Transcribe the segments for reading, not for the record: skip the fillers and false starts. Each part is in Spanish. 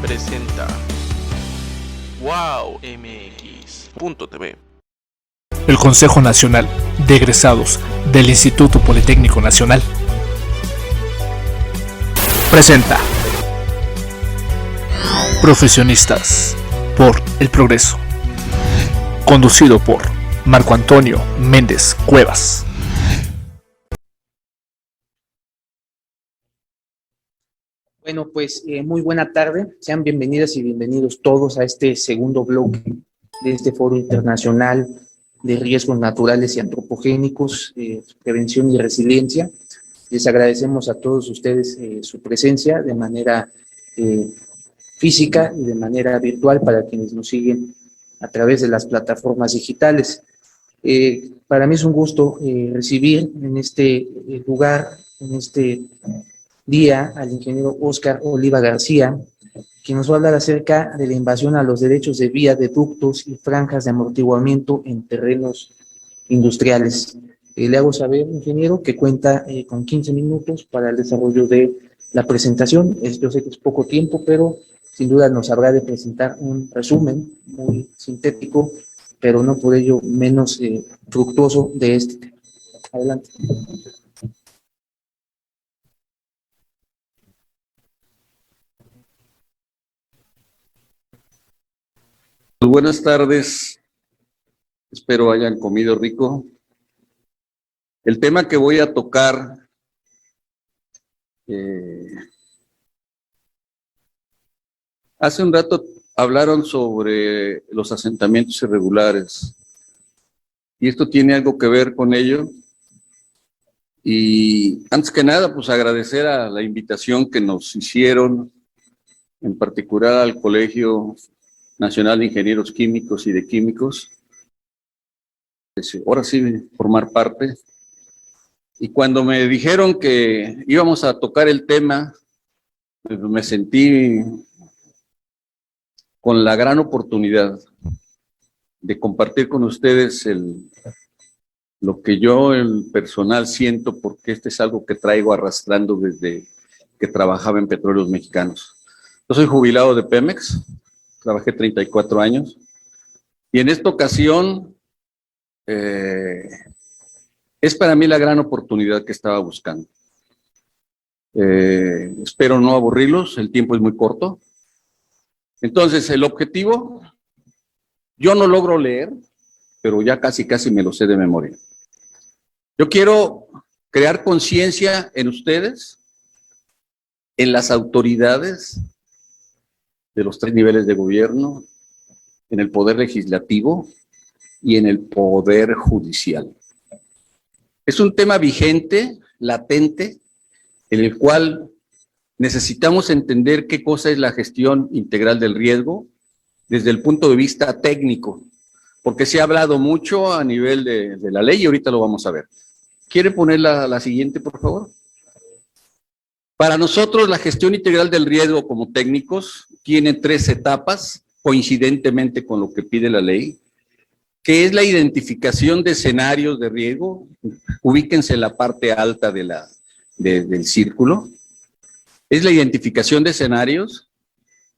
presenta wowmx.tv. El Consejo Nacional de Egresados del Instituto Politécnico Nacional presenta Profesionistas por el Progreso, conducido por Marco Antonio Méndez Cuevas. Bueno, pues muy buena tarde, sean bienvenidas y bienvenidos todos a este segundo bloque de este Foro Internacional de Riesgos Naturales y Antropogénicos, Prevención y Resiliencia. Les agradecemos a todos ustedes su presencia de manera física y de manera virtual para quienes nos siguen a través de las plataformas digitales. Para mí es un gusto recibir en este lugar, en este día, al ingeniero Óscar Oliva García, quien nos va a hablar acerca de la invasión a los derechos de vía de ductos y franjas de amortiguamiento en terrenos industriales. Le hago saber, ingeniero, que cuenta con 15 minutos para el desarrollo de la presentación. Yo sé que es poco tiempo, pero sin duda nos habrá de presentar un resumen muy sintético, pero no por ello menos fructuoso de este tema. Adelante. Buenas tardes, espero hayan comido rico. El tema que voy a tocar hace un rato hablaron sobre los asentamientos irregulares y esto tiene algo que ver con ello. Y antes que nada, pues agradecer a la invitación que nos hicieron, en particular al Colegio Nacional de Ingenieros Químicos y de Químicos. Ahora sí, formar parte. Y cuando me dijeron que íbamos a tocar el tema, pues me sentí con la gran oportunidad de compartir con ustedes lo que yo en personal siento, porque este es algo que traigo arrastrando desde que trabajaba en Petróleos Mexicanos. Yo soy jubilado de Pemex, trabajé 34 años, y en esta ocasión es para mí la gran oportunidad que estaba buscando. Espero no aburrirlos, el tiempo es muy corto. Entonces, el objetivo, yo no logro leer, pero ya casi me lo sé de memoria. Yo quiero crear conciencia en ustedes, en las autoridades de los 3 niveles de gobierno, en el poder legislativo y en el poder judicial. Es un tema vigente, latente, en el cual necesitamos entender qué cosa es la gestión integral del riesgo desde el punto de vista técnico, porque se ha hablado mucho a nivel de la ley y ahorita lo vamos a ver. ¿Quiere poner la siguiente, por favor? Para nosotros, la gestión integral del riesgo como técnicos tiene 3 etapas, coincidentemente con lo que pide la ley, que es la identificación de escenarios de riesgo. Ubíquense en la parte alta del círculo. Es la identificación de escenarios.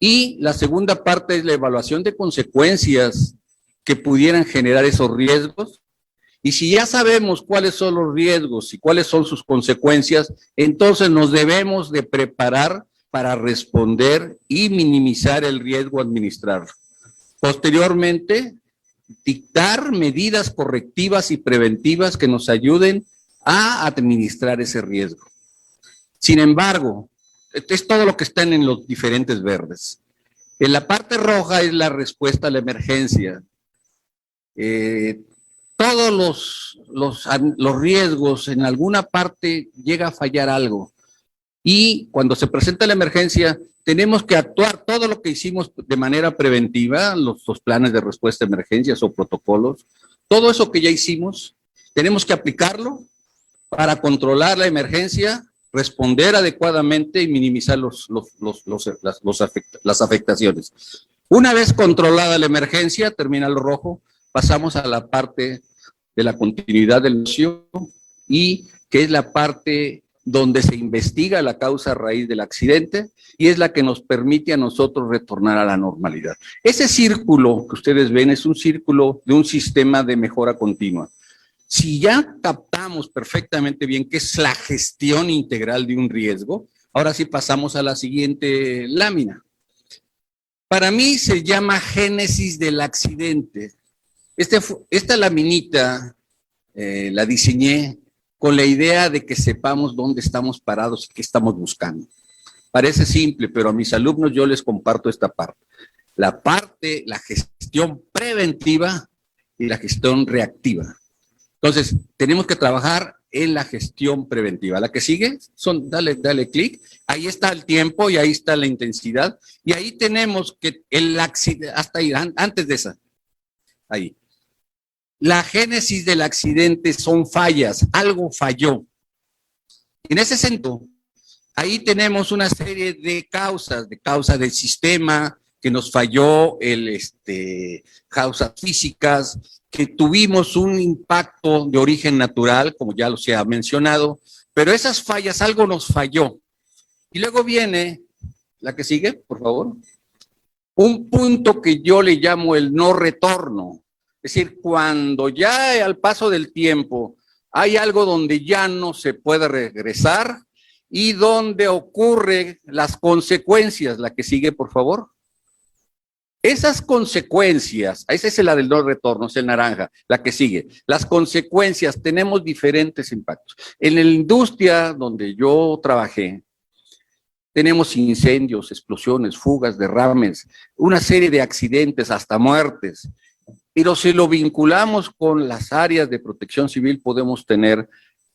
Y la segunda parte es la evaluación de consecuencias que pudieran generar esos riesgos. Y si ya sabemos cuáles son los riesgos y cuáles son sus consecuencias, entonces nos debemos de preparar para responder y minimizar el riesgo, administrarlo. Posteriormente, dictar medidas correctivas y preventivas que nos ayuden a administrar ese riesgo. Sin embargo, es todo lo que están en los diferentes verdes. En la parte roja es la respuesta a la emergencia. Todos los riesgos, en alguna parte llega a fallar algo. Y cuando se presenta la emergencia, tenemos que actuar todo lo que hicimos de manera preventiva, los planes de respuesta a emergencias o protocolos, todo eso que ya hicimos, tenemos que aplicarlo para controlar la emergencia, responder adecuadamente y minimizar las afectaciones. Una vez controlada la emergencia, termina el rojo, pasamos a la parte de la continuidad del negocio y que es la parte donde se investiga la causa raíz del accidente y es la que nos permite a nosotros retornar a la normalidad. Ese círculo que ustedes ven es un círculo de un sistema de mejora continua. Si ya captamos perfectamente bien qué es la gestión integral de un riesgo, ahora sí pasamos a la siguiente lámina. Para mí se llama génesis del accidente. Esta laminita la diseñé con la idea de que sepamos dónde estamos parados y qué estamos buscando. Parece simple, pero a mis alumnos yo les comparto esta parte. La gestión preventiva y la gestión reactiva. Entonces, tenemos que trabajar en la gestión preventiva. La que sigue, dale clic, ahí está el tiempo y ahí está la intensidad, y ahí tenemos que el accidente, hasta ahí, antes de esa, ahí. La génesis del accidente son fallas, algo falló. En ese sentido, ahí tenemos una serie de causas del sistema, que nos falló, causas físicas, que tuvimos un impacto de origen natural, como ya se ha mencionado, pero esas fallas, algo nos falló. Y luego viene, la que sigue, por favor, un punto que yo le llamo el no retorno. Es decir, cuando ya al paso del tiempo hay algo donde ya no se puede regresar y donde ocurren las consecuencias. La que sigue, por favor. Esas consecuencias, esa es la del no retorno, es el naranja, la que sigue. Las consecuencias, tenemos diferentes impactos. En la industria donde yo trabajé, tenemos incendios, explosiones, fugas, derrames, una serie de accidentes, hasta muertes. Pero si lo vinculamos con las áreas de protección civil, podemos tener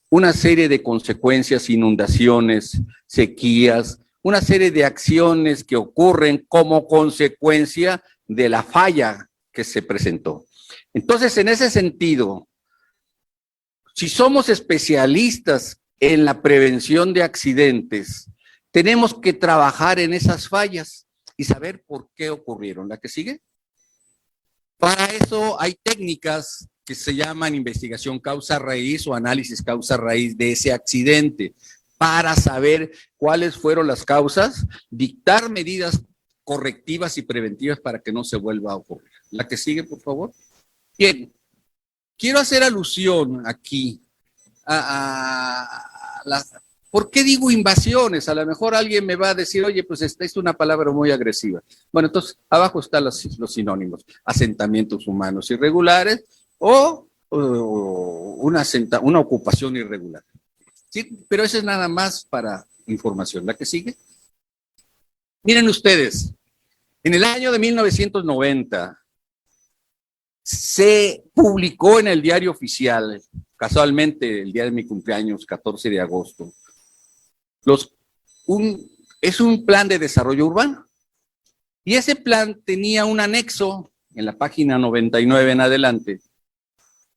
una serie de consecuencias, inundaciones, sequías, una serie de acciones que ocurren como consecuencia de la falla que se presentó. Entonces, en ese sentido, si somos especialistas en la prevención de accidentes, tenemos que trabajar en esas fallas y saber por qué ocurrieron. ¿La que sigue? Para eso hay técnicas que se llaman investigación causa raíz o análisis causa raíz de ese accidente, para saber cuáles fueron las causas, dictar medidas correctivas y preventivas para que no se vuelva a ocurrir. La que sigue, por favor. Bien, quiero hacer alusión aquí a las... ¿Por qué digo invasiones? A lo mejor alguien me va a decir, oye, pues esta es una palabra muy agresiva. Bueno, entonces, abajo están los sinónimos. Asentamientos humanos irregulares o una ocupación irregular. ¿Sí? Pero eso es nada más para información. ¿La que sigue? Miren ustedes, en el año de 1990 se publicó en el Diario Oficial, casualmente el día de mi cumpleaños, 14 de agosto, es un plan de desarrollo urbano. Y ese plan tenía un anexo en la página 99 en adelante,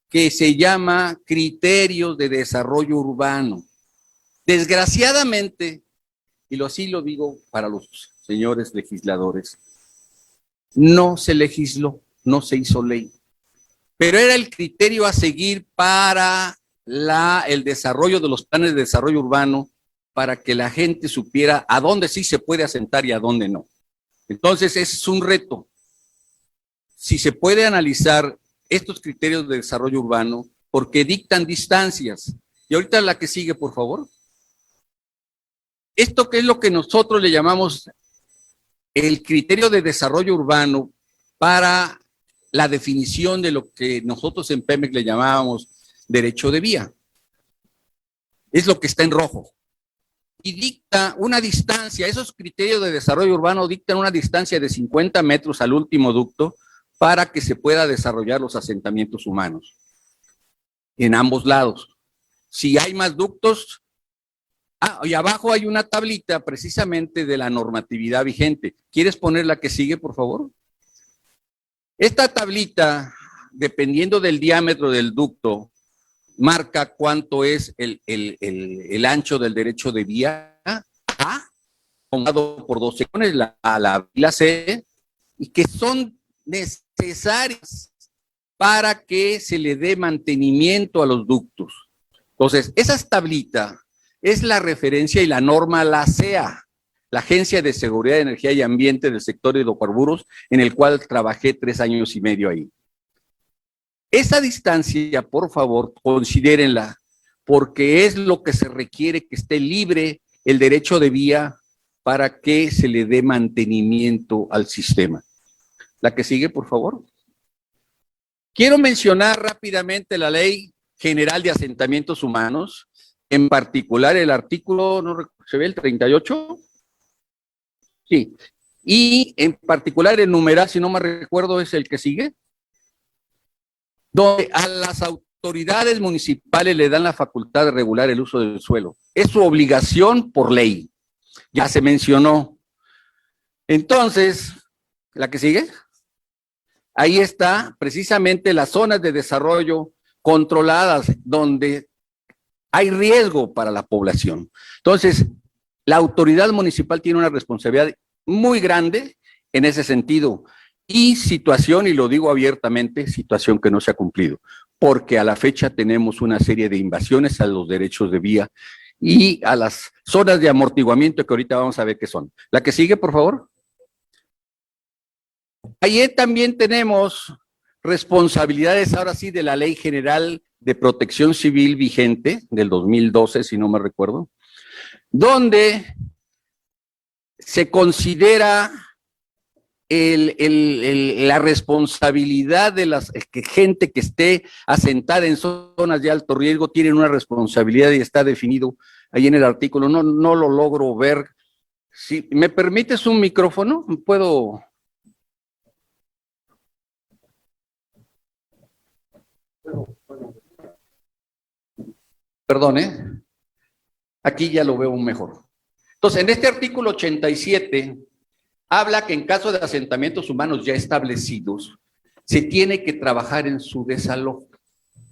que se llama Criterios de Desarrollo Urbano. Desgraciadamente, y así lo digo para los señores legisladores, no se legisló, no se hizo ley, pero era el criterio a seguir para el desarrollo de los planes de desarrollo urbano, para que la gente supiera a dónde sí se puede asentar y a dónde no. Entonces, ese es un reto. Si se puede analizar estos criterios de desarrollo urbano, porque dictan distancias. Y ahorita la que sigue, por favor. Esto que es lo que nosotros le llamamos el criterio de desarrollo urbano para la definición de lo que nosotros en Pemex le llamábamos derecho de vía. Es lo que está en rojo. Y dicta una distancia, esos criterios de desarrollo urbano dictan una distancia de 50 metros al último ducto para que se pueda desarrollar los asentamientos humanos en ambos lados. Si hay más ductos, y abajo hay una tablita precisamente de la normatividad vigente. ¿Quieres poner la que sigue, por favor? Esta tablita, dependiendo del diámetro del ducto, marca cuánto es el ancho del derecho de vía A, formado por dos secciones, la A, la B y la C, y que son necesarias para que se le dé mantenimiento a los ductos. Entonces, esas tablitas es la referencia y la norma la ASEA, la Agencia de Seguridad de Energía y Ambiente del sector de hidrocarburos, en el cual trabajé 3 años y medio ahí. Esa distancia, por favor, considérenla, porque es lo que se requiere, que esté libre el derecho de vía para que se le dé mantenimiento al sistema. La que sigue, por favor. Quiero mencionar rápidamente la Ley General de Asentamientos Humanos, en particular el artículo, ¿no se ve el 38? Sí. Y en particular el numeral, si no me recuerdo, es el que sigue, donde a las autoridades municipales le dan la facultad de regular el uso del suelo. Es su obligación por ley. Ya se mencionó. Entonces, ¿la que sigue? Ahí está precisamente las zonas de desarrollo controladas donde hay riesgo para la población. Entonces, la autoridad municipal tiene una responsabilidad muy grande en ese sentido. Y situación, y lo digo abiertamente, situación que no se ha cumplido, porque a la fecha tenemos una serie de invasiones a los derechos de vía y a las zonas de amortiguamiento que ahorita vamos a ver qué son. La que sigue, por favor. Ahí también tenemos responsabilidades, ahora sí, de la Ley General de Protección Civil vigente del 2012, si no me recuerdo, donde se considera la responsabilidad de la gente que esté asentada en zonas de alto riesgo, tienen una responsabilidad y está definido ahí en el artículo. No lo logro ver. Si me permites un micrófono, puedo. Perdón, aquí ya lo veo mejor. Entonces, en este artículo 87 habla que en caso de asentamientos humanos ya establecidos, se tiene que trabajar en su desalojo.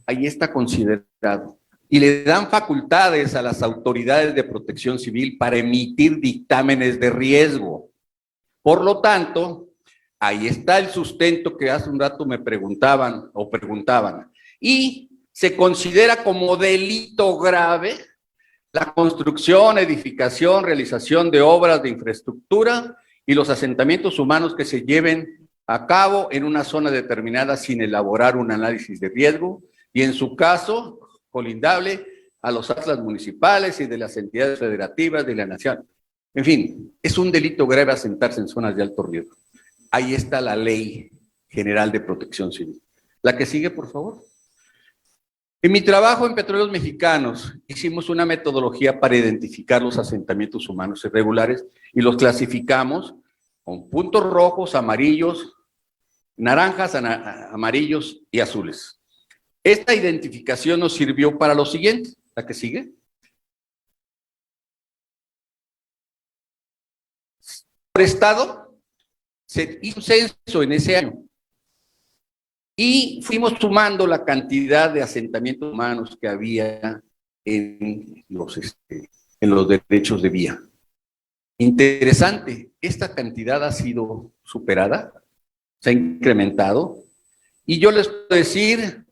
Ahí está considerado. Y le dan facultades a las autoridades de protección civil para emitir dictámenes de riesgo. Por lo tanto, ahí está el sustento que hace un rato me preguntaban. Y se considera como delito grave la construcción, edificación, realización de obras de infraestructura y los asentamientos humanos que se lleven a cabo en una zona determinada sin elaborar un análisis de riesgo y en su caso colindable a los atlas municipales y de las entidades federativas de la nación. En fin, es un delito grave asentarse en zonas de alto riesgo. Ahí está la Ley General de Protección Civil. La que sigue, por favor. En mi trabajo en Petróleos Mexicanos hicimos una metodología para identificar los asentamientos humanos irregulares y los clasificamos con puntos rojos, amarillos, naranjas, amarillos y azules. Esta identificación nos sirvió para lo siguiente. ¿La que sigue? Por estado, se hizo un censo en ese año. Y fuimos sumando la cantidad de asentamientos humanos que había en los derechos de vía. Interesante, esta cantidad ha sido superada, se ha incrementado, y yo les puedo decir,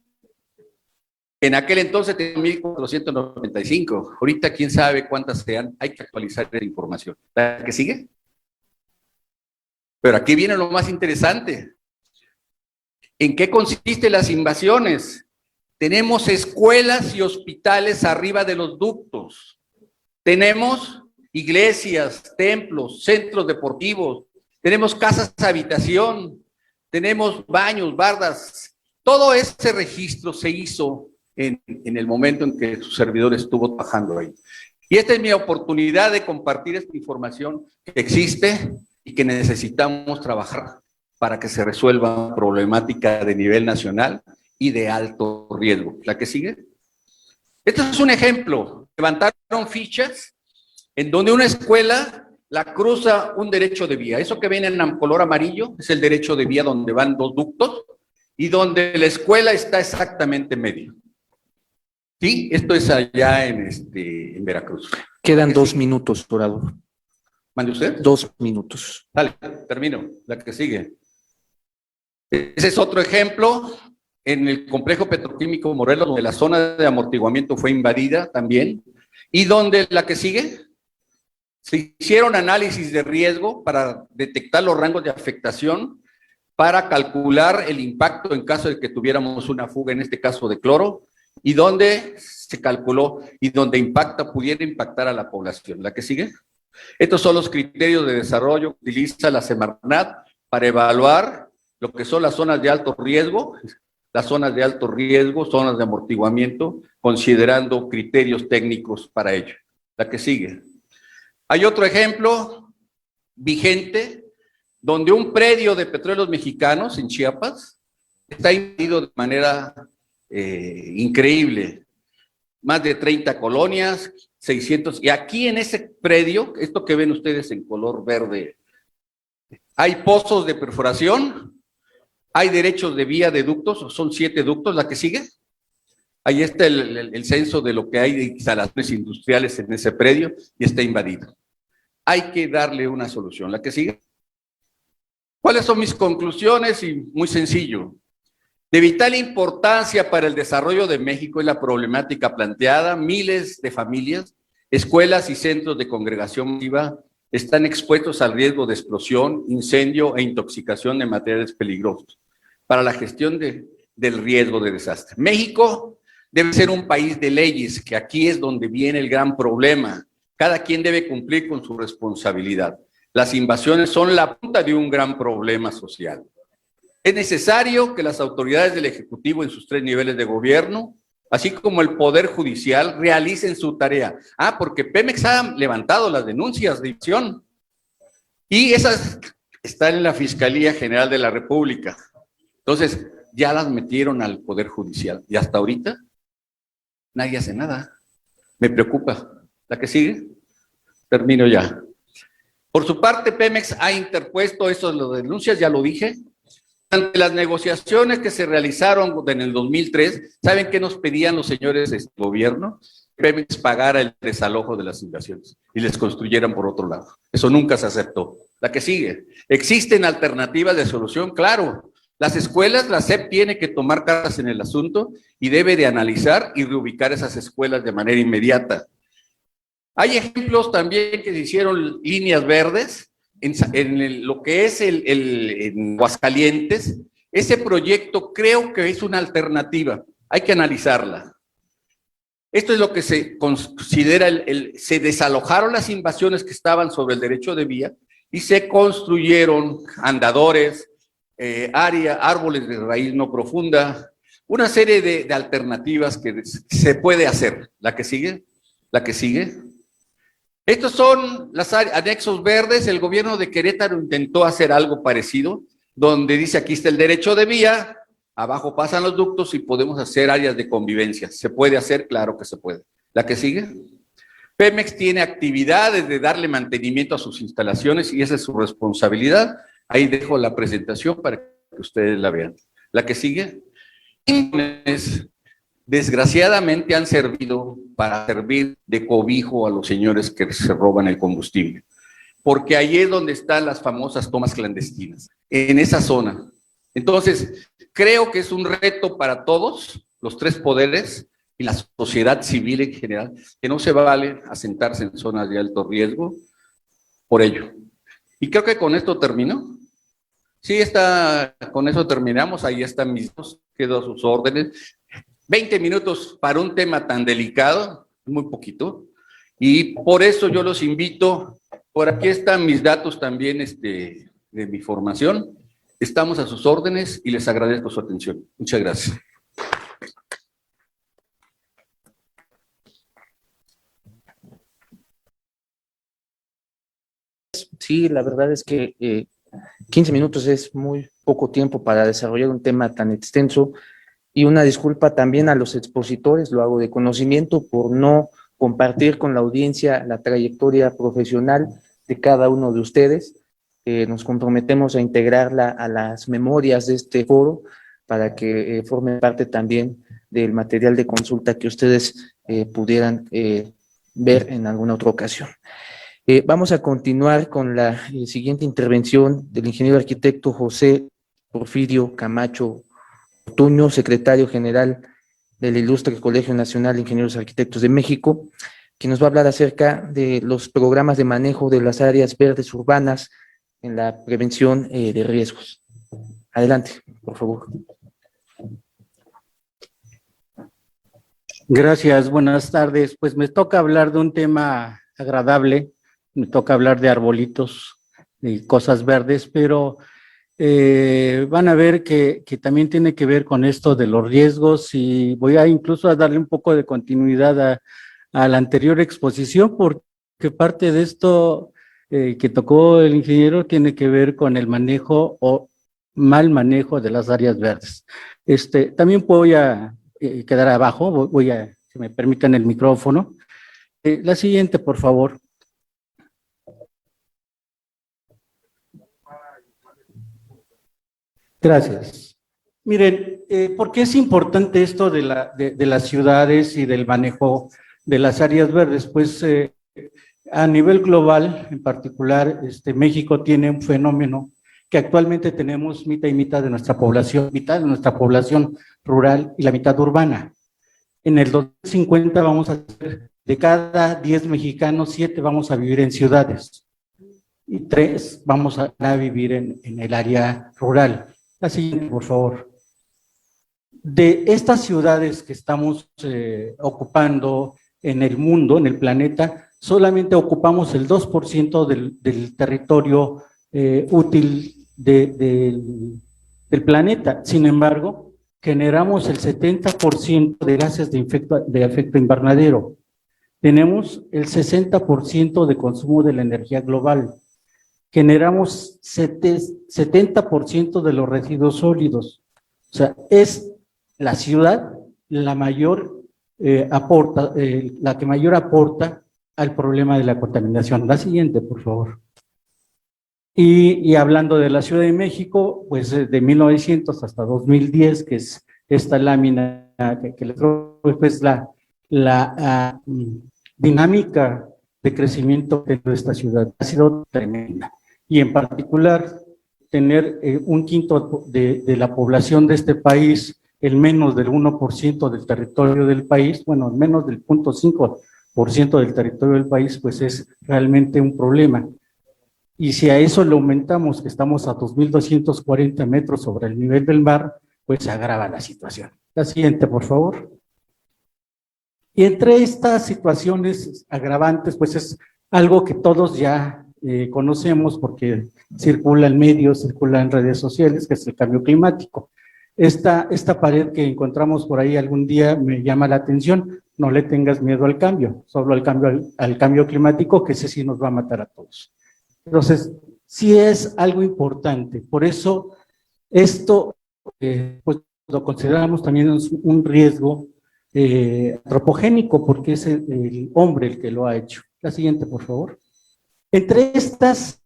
en aquel entonces tenía 1,495, ahorita quién sabe cuántas sean, hay que actualizar la información. ¿La que sigue? Pero aquí viene lo más interesante. ¿En qué consisten las invasiones? Tenemos escuelas y hospitales arriba de los ductos. Tenemos iglesias, templos, centros deportivos. Tenemos casas de habitación. Tenemos baños, bardas. Todo ese registro se hizo en el momento en que su servidor estuvo trabajando ahí. Y esta es mi oportunidad de compartir esta información que existe y que necesitamos trabajar para que se resuelva una problemática de nivel nacional y de alto riesgo. ¿La que sigue? Este es un ejemplo. Levantaron fichas en donde una escuela la cruza un derecho de vía. Eso que ven en color amarillo es el derecho de vía donde van 2 ductos y donde la escuela está exactamente en medio. ¿Sí? Esto es allá en Veracruz. Quedan 2 minutos, orador. ¿Mande usted? 2 minutos. Dale, termino. La que sigue. Ese es otro ejemplo en el complejo petroquímico Morelos, donde la zona de amortiguamiento fue invadida también. Y donde la que sigue, se hicieron análisis de riesgo para detectar los rangos de afectación, para calcular el impacto en caso de que tuviéramos una fuga, en este caso de cloro, y donde se calculó y donde pudiera impactar a la población. ¿La que sigue? Estos son los criterios de desarrollo que utiliza la Semarnat para evaluar lo que son las zonas de alto riesgo, zonas de amortiguamiento, considerando criterios técnicos para ello. La que sigue. Hay otro ejemplo vigente, donde un predio de Petróleos Mexicanos en Chiapas está invadido de manera increíble. Más de 30 colonias, 600, y aquí en ese predio, esto que ven ustedes en color verde, hay pozos de perforación, hay derechos de vía de ductos, son 7 ductos. ¿La que sigue? Ahí está el censo de lo que hay de instalaciones industriales en ese predio y está invadido. Hay que darle una solución. ¿La que sigue? ¿Cuáles son mis conclusiones? Y muy sencillo. De vital importancia para el desarrollo de México es la problemática planteada. Miles de familias, escuelas y centros de congregación masiva están expuestos al riesgo de explosión, incendio e intoxicación de materiales peligrosos para la gestión del riesgo de desastre. México debe ser un país de leyes, que aquí es donde viene el gran problema. Cada quien debe cumplir con su responsabilidad. Las invasiones son la punta de un gran problema social. Es necesario que las autoridades del Ejecutivo en sus 3 niveles de gobierno, así como el Poder Judicial, realicen su tarea. Porque Pemex ha levantado las denuncias de invasión y esas están en la Fiscalía General de la República. Entonces, ya las metieron al Poder Judicial y hasta ahorita nadie hace nada. Me preocupa. ¿La que sigue? Termino ya. Por su parte, Pemex ha interpuesto estas denuncias, ya lo dije. Ante las negociaciones que se realizaron en el 2003, ¿saben qué nos pedían los señores del gobierno? Pemex pagara el desalojo de las invasiones y les construyeran por otro lado. Eso nunca se aceptó. La que sigue. ¿Existen alternativas de solución? Claro. Las escuelas, la SEP tiene que tomar cartas en el asunto y debe de analizar y reubicar esas escuelas de manera inmediata. Hay ejemplos también que se hicieron líneas verdes en lo que es en Aguascalientes. Ese proyecto creo que es una alternativa, hay que analizarla. Esto es lo que se considera, se desalojaron las invasiones que estaban sobre el derecho de vía y se construyeron andadores, árboles de raíz no profunda, una serie de alternativas que se puede hacer. ¿La que sigue? ¿La que sigue? Estos son los anexos verdes. El gobierno de Querétaro intentó hacer algo parecido, donde dice aquí está el derecho de vía, abajo pasan los ductos y podemos hacer áreas de convivencia. ¿Se puede hacer? Claro que se puede. ¿La que sigue? Pemex tiene actividades de darle mantenimiento a sus instalaciones y esa es su responsabilidad. Ahí dejo la presentación para que ustedes la vean. ¿La que sigue? Desgraciadamente han servido para servir de cobijo a los señores que se roban el combustible, porque ahí es donde están las famosas tomas clandestinas, en esa zona. Entonces, creo que es un reto para todos, los 3 poderes y la sociedad civil en general, que no se vale asentarse en zonas de alto riesgo por ello. Y creo que con esto termino. Sí, con eso terminamos. Ahí están mis dos, quedo a sus órdenes. 20 minutos para un tema tan delicado, muy poquito. Y por eso yo los invito, por aquí están mis datos también de mi formación. Estamos a sus órdenes y les agradezco su atención. Muchas gracias. Sí, la verdad es que 15 minutos es muy poco tiempo para desarrollar un tema tan extenso, y una disculpa también a los expositores, lo hago de conocimiento por no compartir con la audiencia la trayectoria profesional de cada uno de ustedes. Nos comprometemos a integrarla a las memorias de este foro para que forme parte también del material de consulta que ustedes pudieran ver en alguna otra ocasión. Vamos a continuar con la siguiente intervención del ingeniero arquitecto José Porfirio Camacho Ortuño, secretario general del Ilustre Colegio Nacional de Ingenieros Arquitectos de México, que nos va a hablar acerca de los programas de manejo de las áreas verdes urbanas en la prevención de riesgos. Adelante, por favor. Gracias, buenas tardes. Pues me toca hablar de un tema agradable, me toca hablar de arbolitos y cosas verdes, pero van a ver que también tiene que ver con esto de los riesgos, y voy a incluso a darle un poco de continuidad a la anterior exposición, porque parte de esto que tocó el ingeniero tiene que ver con el manejo o mal manejo de las áreas verdes. También voy a quedar abajo, voy a, si me permiten el micrófono. La siguiente, por favor. Gracias. Miren, ¿por qué es importante esto de las ciudades y del manejo de las áreas verdes? Pues a nivel global, en particular, México tiene un fenómeno que actualmente tenemos mitad y mitad de nuestra población rural y la mitad urbana. En el 2050 vamos a ser, de cada 10 mexicanos, 7 vamos a vivir en ciudades y 3 vamos a vivir en el área rural. La siguiente, por favor. De estas ciudades que estamos ocupando en el mundo, en el planeta, solamente ocupamos el 2% del territorio útil del planeta. Sin embargo, generamos el 70% de gases de efecto invernadero. Tenemos el 60% de consumo de la energía global. Generamos 70% de los residuos sólidos. O sea, es la ciudad la que mayor aporta al problema de la contaminación. La siguiente, por favor. Y hablando de la Ciudad de México, pues de 1900 hasta 2010, que es esta lámina que les doy, pues la dinámica de crecimiento de esta ciudad ha sido tremenda. Y en particular, tener un quinto de la población de este país, el menos del 1% del territorio del país, bueno, menos del 0.5% del territorio del país, pues es realmente un problema. Y si a eso le aumentamos que estamos a 2.240 metros sobre el nivel del mar, pues se agrava la situación. La siguiente, por favor. Y entre estas situaciones agravantes, pues es algo que todos ya conocemos porque circula en medios, circula en redes sociales, que es el cambio climático. Esta pared que encontramos por ahí algún día me llama la atención. No le tengas miedo al cambio, solo al cambio climático, que ese sí nos va a matar a todos. Entonces, sí es algo importante. Por eso, esto pues lo consideramos también un riesgo antropogénico, porque es el hombre el que lo ha hecho. La siguiente, por favor. Entre estos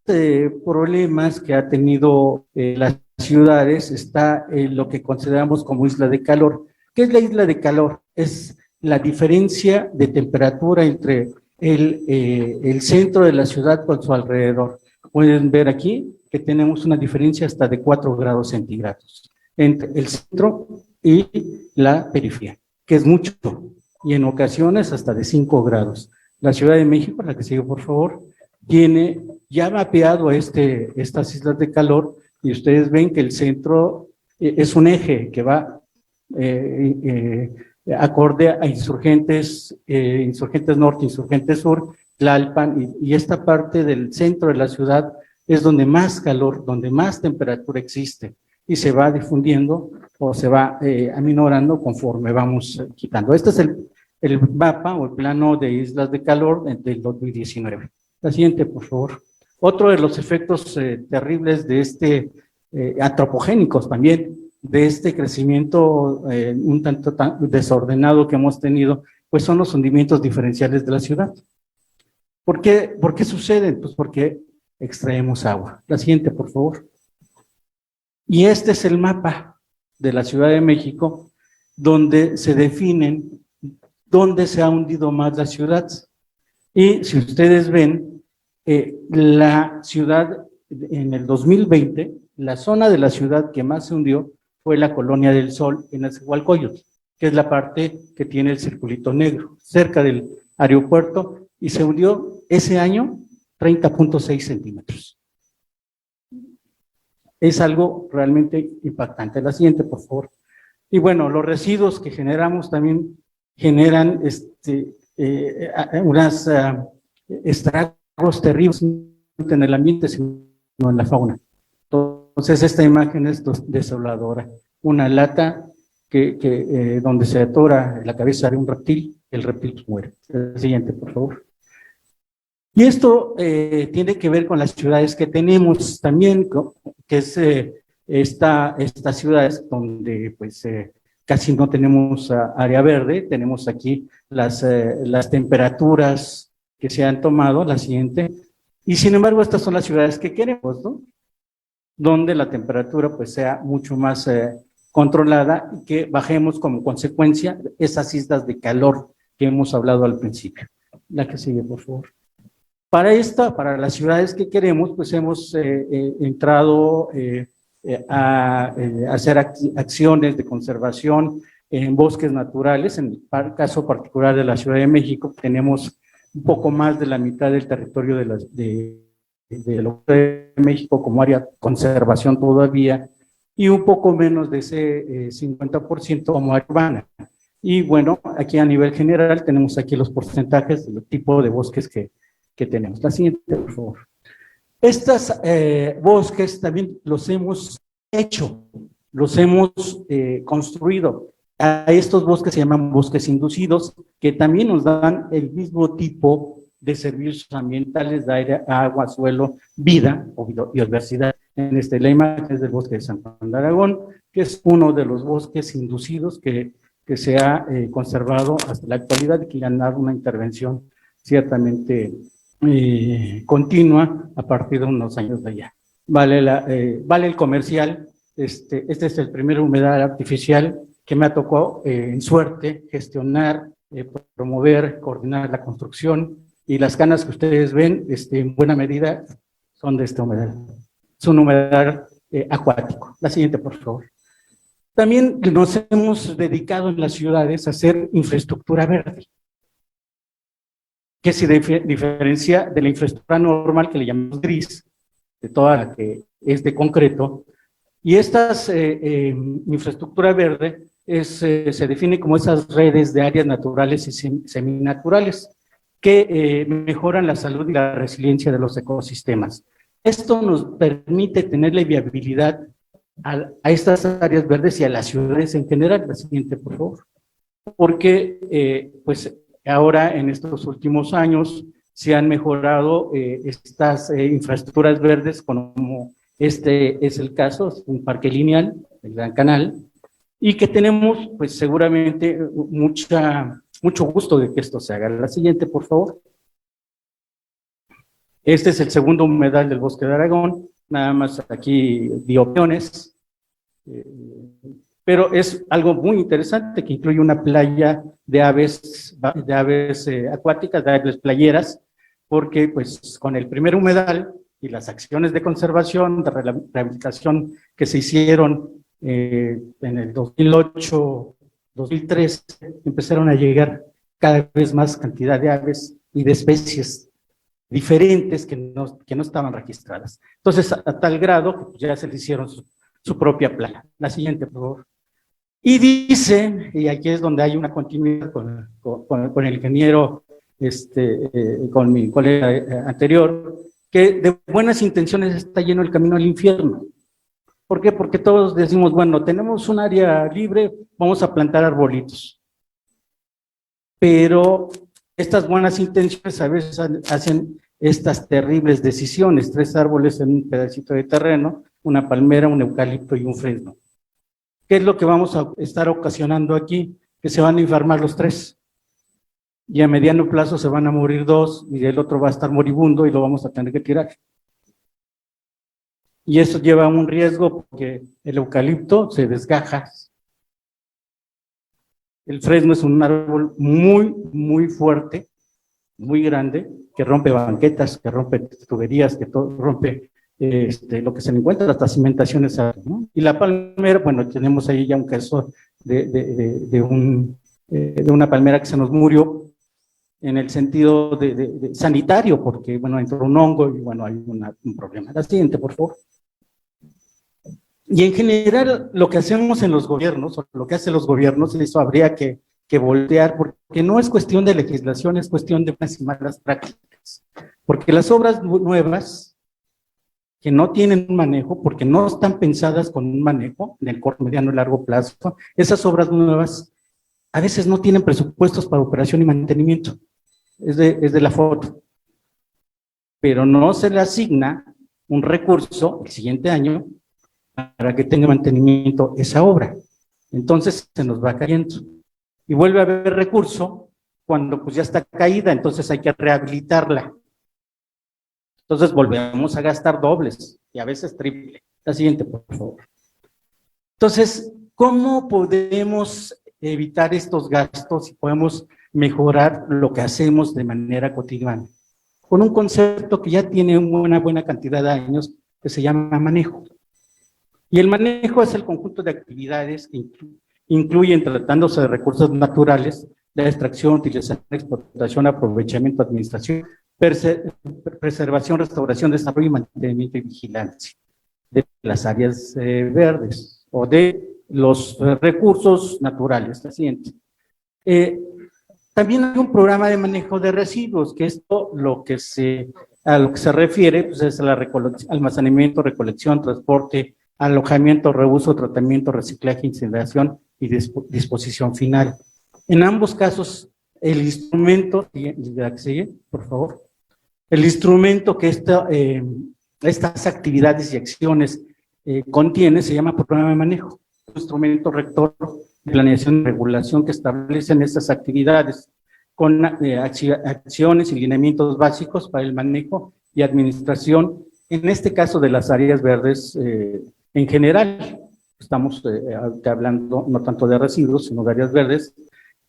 problemas que ha tenido las ciudades está lo que consideramos como isla de calor. ¿Qué es la isla de calor? Es la diferencia de temperatura entre el centro de la ciudad con su alrededor. Pueden ver aquí que tenemos una diferencia hasta de 4 grados centígrados entre el centro y la periferia, que es mucho, y en ocasiones hasta de 5 grados. La Ciudad de México, la que sigue por favor, tiene ya mapeado estas islas de calor, y ustedes ven que el centro es un eje que va acorde a insurgentes norte, insurgentes sur, Tlalpan, y esta parte del centro de la ciudad es donde más calor, donde más temperatura existe, y se va difundiendo o se va aminorando conforme vamos quitando. Este es el mapa o el plano de islas de calor del 2019. La siguiente, por favor. Otro de los efectos terribles de antropogénicos también, de este crecimiento un tanto tan desordenado que hemos tenido, pues son los hundimientos diferenciales de la ciudad. ¿Por qué suceden? Pues porque extraemos agua. La siguiente, por favor. Y este es el mapa de la Ciudad de México, donde se definen dónde se ha hundido más la ciudad. Y si ustedes ven, la ciudad en el 2020, la zona de la ciudad que más se hundió fue la Colonia del Sol en Nezahualcóyotl, que es la parte que tiene el circulito negro, cerca del aeropuerto y se hundió ese año 30.6 centímetros. Es algo realmente impactante. La siguiente, por favor. Y bueno, los residuos que generamos también generan unas estragos terribles en el ambiente, sino en la fauna. Entonces, esta imagen es desoladora. Una lata donde se atora la cabeza de un reptil, el reptil muere. El siguiente, por favor. Y esto tiene que ver con las ciudades que tenemos también, que es estas ciudades donde pues casi no tenemos área verde. Tenemos aquí las temperaturas que se han tomado, la siguiente, y sin embargo estas son las ciudades que queremos, ¿no? Donde la temperatura pues sea mucho más controlada y que bajemos como consecuencia esas islas de calor que hemos hablado al principio. La que sigue, por favor. Para las ciudades que queremos, pues hemos entrado a hacer acciones de conservación en bosques naturales. En el caso particular de la Ciudad de México, tenemos un poco más de la mitad del territorio de la Ciudad de México como área de conservación todavía, y un poco menos de ese 50% como área urbana. Y bueno, aquí a nivel general tenemos aquí los porcentajes del tipo de bosques que tenemos. La siguiente, por favor. Estos bosques también los hemos hecho, los hemos construido. A estos bosques se llaman bosques inducidos, que también nos dan el mismo tipo de servicios ambientales de aire, agua, suelo, vida o biodiversidad. La imagen es del bosque de San Juan de Aragón, que es uno de los bosques inducidos que se ha conservado hasta la actualidad y que le han dado una intervención ciertamente continua a partir de unos años de allá. Vale el comercial. Este es el primer humedal artificial que me ha tocado en suerte gestionar, promover, coordinar la construcción, y las canas que ustedes ven en buena medida son de este humedal. Es un humedal acuático. La siguiente, por favor. También nos hemos dedicado en las ciudades a hacer infraestructura verde, que se diferencia de la infraestructura normal que le llamamos gris, de toda la que es de concreto. Y estas infraestructura verde se define como esas redes de áreas naturales y seminaturales que mejoran la salud y la resiliencia de los ecosistemas. Esto nos permite tenerle viabilidad a estas áreas verdes y a las ciudades en general. La siguiente, por favor. Porque pues ahora en estos últimos años se han mejorado estas infraestructuras verdes, como este es el caso, es un parque lineal, el Gran Canal, y que tenemos pues seguramente mucho gusto de que esto se haga. La siguiente, por favor. Este es el segundo humedal del Bosque de Aragón, nada más aquí di opiniones, pero es algo muy interesante que incluye una playa de aves acuáticas, de aves playeras, porque pues con el primer humedal y las acciones de conservación, de rehabilitación que se hicieron en el 2008, 2013, empezaron a llegar cada vez más cantidad de aves y de especies diferentes que no estaban registradas. Entonces, a tal grado que ya se le hicieron su propia playa. La siguiente, por favor. Y dice, y aquí es donde hay una continuidad con el ingeniero, con mi colega anterior, que de buenas intenciones está lleno el camino al infierno. ¿Por qué? Porque todos decimos, bueno, tenemos un área libre, vamos a plantar arbolitos. Pero estas buenas intenciones a veces hacen estas terribles decisiones: 3 árboles en un pedacito de terreno, una palmera, un eucalipto y un fresno. ¿Qué es lo que vamos a estar ocasionando aquí? Que se van a enfermar los 3. Y a mediano plazo se van a morir 2 y el otro va a estar moribundo y lo vamos a tener que tirar. Y eso lleva un riesgo porque el eucalipto se desgaja. El fresno es un árbol muy fuerte, muy grande, que rompe banquetas, que rompe tuberías, que rompe lo que se le encuentra, las cimentaciones, ¿no? Y la palmera, bueno, tenemos ahí ya un caso de una palmera que se nos murió en el sentido de sanitario, porque, bueno, entró un hongo y, bueno, hay un problema. La siguiente, por favor. Y en general, lo que hacemos en los gobiernos, o lo que hacen los gobiernos, eso habría que voltear, porque no es cuestión de legislación, es cuestión de buenas y malas prácticas. Porque las obras nuevas, que no tienen un manejo, porque no están pensadas con un manejo en el corto, mediano y largo plazo, esas obras nuevas a veces no tienen presupuestos para operación y mantenimiento. Es de la foto. Pero no se le asigna un recurso el siguiente año para que tenga mantenimiento esa obra. Entonces se nos va cayendo. Y vuelve a haber recurso cuando pues ya está caída, entonces hay que rehabilitarla. Entonces volvemos a gastar dobles y a veces triple. La siguiente, por favor. Entonces, ¿cómo podemos evitar estos gastos y podemos mejorar lo que hacemos de manera cotidiana? Con un concepto que ya tiene una buena cantidad de años, que se llama manejo. Y el manejo es el conjunto de actividades que incluyen, tratándose de recursos naturales, la extracción, utilización, explotación, aprovechamiento, administración, preservación, restauración, desarrollo, mantenimiento y vigilancia de las áreas verdes o de los recursos naturales. La siguiente. También hay un programa de manejo de residuos, que esto a lo que se refiere pues es a almacenamiento, recolección, transporte, alojamiento, reuso, tratamiento, reciclaje, incineración y disposición final. En ambos casos, el instrumento, la que sigue, por favor, el instrumento que estas actividades y acciones contiene se llama programa de manejo, un instrumento rector de planeación y regulación que establecen estas actividades con acciones y lineamientos básicos para el manejo y administración, en este caso de las áreas verdes en general. Estamos hablando no tanto de residuos, sino de áreas verdes,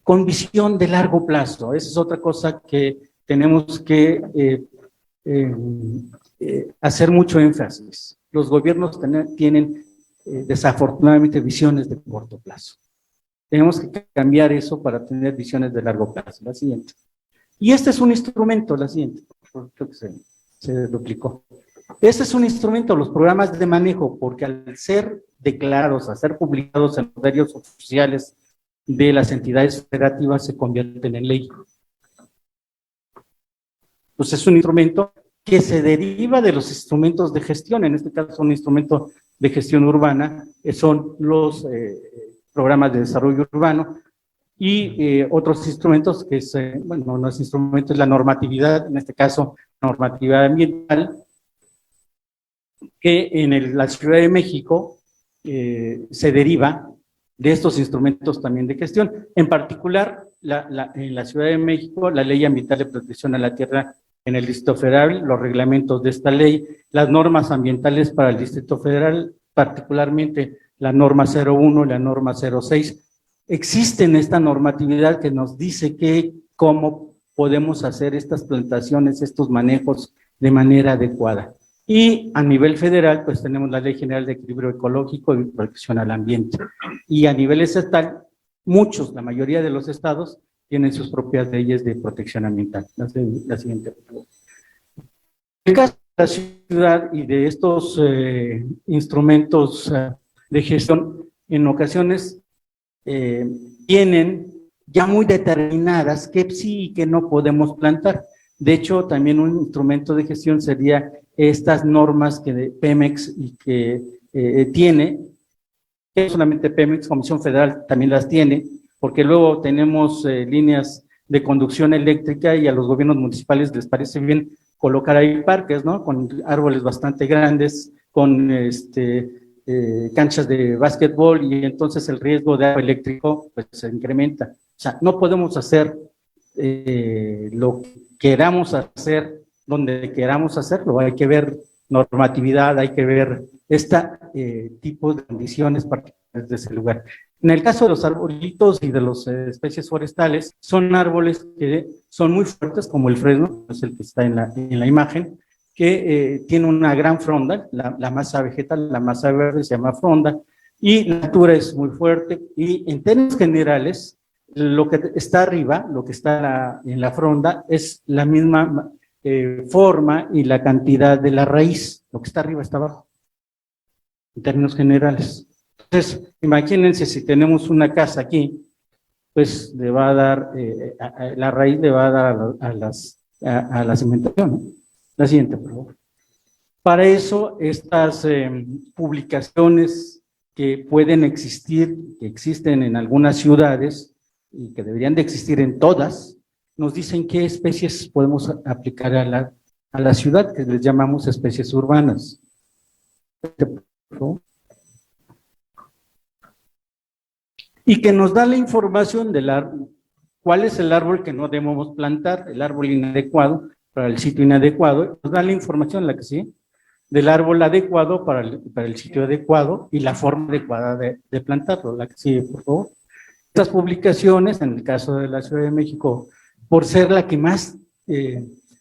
con visión de largo plazo. Esa es otra cosa que tenemos que hacer mucho énfasis. Los gobiernos tienen desafortunadamente visiones de corto plazo. Tenemos que cambiar eso para tener visiones de largo plazo. La siguiente. Y este es un instrumento, la siguiente. Creo que se duplicó. Este es un instrumento, los programas de manejo, porque al ser declarados, a ser publicados en los diarios oficiales de las entidades federativas, se convierten en ley. Pues es un instrumento que se deriva de los instrumentos de gestión, en este caso un instrumento de gestión urbana, que son los programas de desarrollo urbano, y otros instrumentos que es, bueno, no es instrumento, es la normatividad, en este caso normatividad ambiental, que en la Ciudad de México se deriva de estos instrumentos también de gestión. En particular, en la Ciudad de México, la Ley Ambiental de Protección a la Tierra en el Distrito Federal, los reglamentos de esta ley, las normas ambientales para el Distrito Federal, particularmente la norma 01 y la norma 06. Existen esta normatividad que nos dice cómo podemos hacer estas plantaciones, estos manejos de manera adecuada. Y a nivel federal, pues tenemos la Ley General de Equilibrio Ecológico y Protección al Ambiente. Y a nivel estatal, la mayoría de los estados tienen sus propias leyes de protección ambiental. La siguiente. En el caso de la ciudad y de estos instrumentos de gestión, en ocasiones tienen ya muy determinadas que sí y que no podemos plantar. De hecho, también un instrumento de gestión sería estas normas que de Pemex y que tiene, que no solamente Pemex, Comisión Federal también las tiene, porque luego tenemos líneas de conducción eléctrica y a los gobiernos municipales les parece bien colocar ahí parques, ¿no? Con árboles bastante grandes, con canchas de básquetbol, y entonces el riesgo de agua eléctrico pues se incrementa. O sea, no podemos hacer lo que queramos hacer donde queramos hacerlo. Hay que ver normatividad, hay que ver tipo de condiciones particulares de ese lugar. En el caso de los arbolitos y de las especies forestales, son árboles que son muy fuertes, como el fresno, es el que está en la imagen, que tiene una gran fronda, la masa vegetal, la masa verde se llama fronda, y la altura es muy fuerte, y en términos generales, lo que está arriba, lo que está en la fronda, es la misma forma y la cantidad de la raíz. Lo que está arriba está abajo, en términos generales. Entonces, imagínense si tenemos una casa aquí, pues le va a dar, la raíz le va a dar a la cimentación, ¿no? La siguiente, por favor. Para eso, estas publicaciones que pueden existir, que existen en algunas ciudades y que deberían de existir en todas, nos dicen qué especies podemos aplicar a la ciudad, que les llamamos especies urbanas. Por favor. Y que nos da la información de cuál es el árbol que no debemos plantar, el árbol inadecuado para el sitio inadecuado, nos da la información, la que sí, del árbol adecuado para el sitio adecuado y la forma adecuada de plantarlo, la que sí, por favor. Estas publicaciones, en el caso de la Ciudad de México, por ser la que más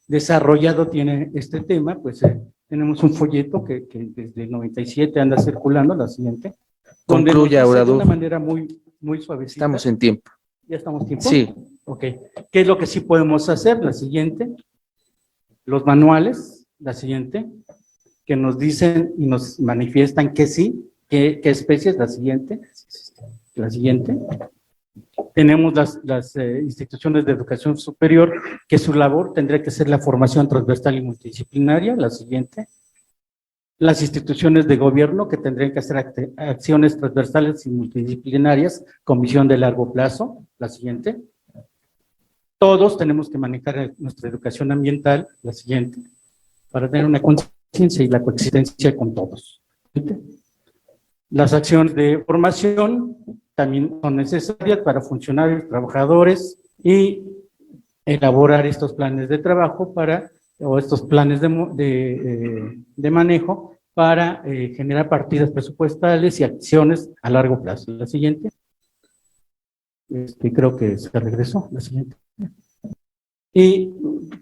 desarrollado tiene este tema, pues tenemos un folleto que desde el 97 anda circulando, la siguiente. Concluya, orador. De una manera muy suavecita. Estamos en tiempo. ¿Ya estamos en tiempo? Sí. Ok. ¿Qué es lo que sí podemos hacer? La siguiente. Los manuales, la siguiente, que nos dicen y nos manifiestan que sí, qué especies, la siguiente. La siguiente. Tenemos las instituciones de educación superior, que su labor tendría que ser la formación transversal y multidisciplinaria, la siguiente. Las instituciones de gobierno, que tendrían que hacer acciones transversales y multidisciplinarias con visión de largo plazo, la siguiente. Todos tenemos que manejar nuestra educación ambiental, la siguiente, para tener una conciencia y la coexistencia con todos. Las acciones de formación también son necesarias para funcionarios, trabajadores, y elaborar estos planes de trabajo o estos planes de manejo para generar partidas presupuestales y acciones a largo plazo. La siguiente. Creo que se regresó. La siguiente. Y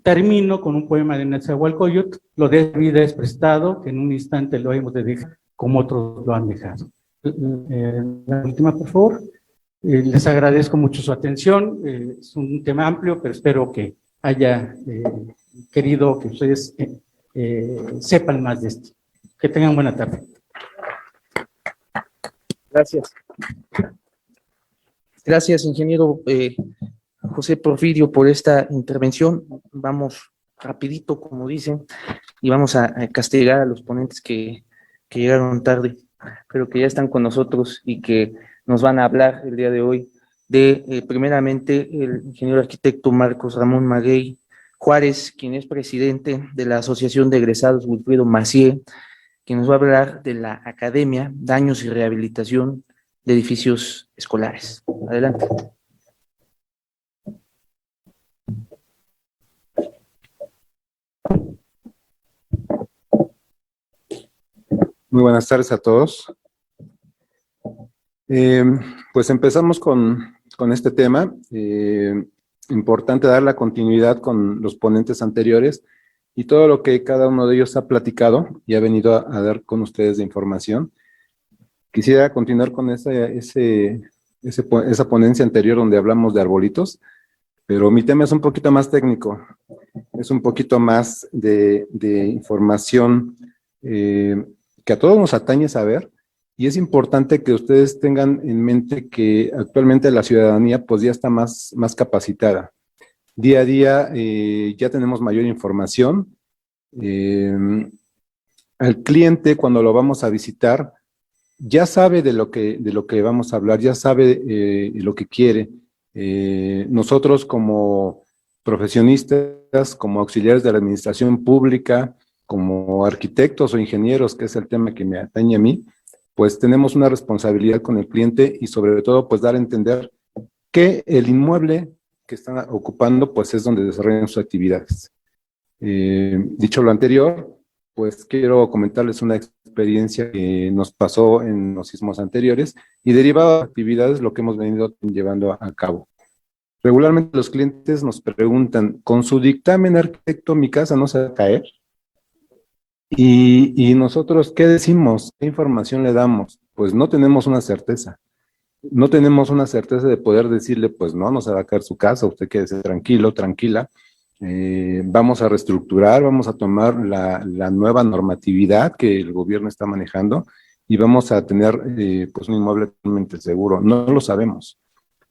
termino con un poema de Nezahualcóyotl: lo de vida es prestado, que en un instante lo hemos de dejar como otros lo han dejado. La última, por favor. Les agradezco mucho su atención. Es un tema amplio, pero espero que haya querido que ustedes sepan más de esto. Que tengan buena tarde. Gracias. Gracias, ingeniero José Porfirio, por esta intervención. Vamos rapidito, como dicen, y vamos a castigar a los ponentes que llegaron tarde, pero que ya están con nosotros y que nos van a hablar el día de hoy de, primeramente, el ingeniero arquitecto Marcos Ramón Maguey Juárez, quien es presidente de la Asociación de Egresados Wilfrido Macié, quien nos va a hablar de la Academia Daños y Rehabilitación de Edificios Escolares. Adelante. Muy buenas tardes a todos. Pues empezamos con este tema. Importante dar la continuidad con los ponentes anteriores y todo lo que cada uno de ellos ha platicado y ha venido a dar con ustedes de información. Quisiera continuar con esa ponencia anterior donde hablamos de arbolitos, pero mi tema es un poquito más técnico, es un poquito más de información que a todos nos atañe saber, y es importante que ustedes tengan en mente que actualmente la ciudadanía pues ya está más capacitada. Día a día ya tenemos mayor información. El cliente, cuando lo vamos a visitar, ya sabe de lo que vamos a hablar, ya sabe lo que quiere. Nosotros como profesionistas, como auxiliares de la administración pública, como arquitectos o ingenieros, que es el tema que me atañe a mí, pues tenemos una responsabilidad con el cliente y sobre todo pues dar a entender que el inmueble que están ocupando pues es donde desarrollan sus actividades. Dicho lo anterior, pues quiero comentarles una experiencia que nos pasó en los sismos anteriores y derivado de actividades lo que hemos venido llevando a cabo. Regularmente los clientes nos preguntan, ¿con su dictamen arquitecto mi casa no se va a caer? Y nosotros, ¿qué decimos? ¿Qué información le damos? Pues no tenemos una certeza. no tenemos una certeza de poder decirle, pues no se va a caer su casa, usted quédese tranquilo, tranquila. Vamos a reestructurar, vamos a tomar la nueva normatividad que el gobierno está manejando y vamos a tener pues un inmueble totalmente seguro. No lo sabemos.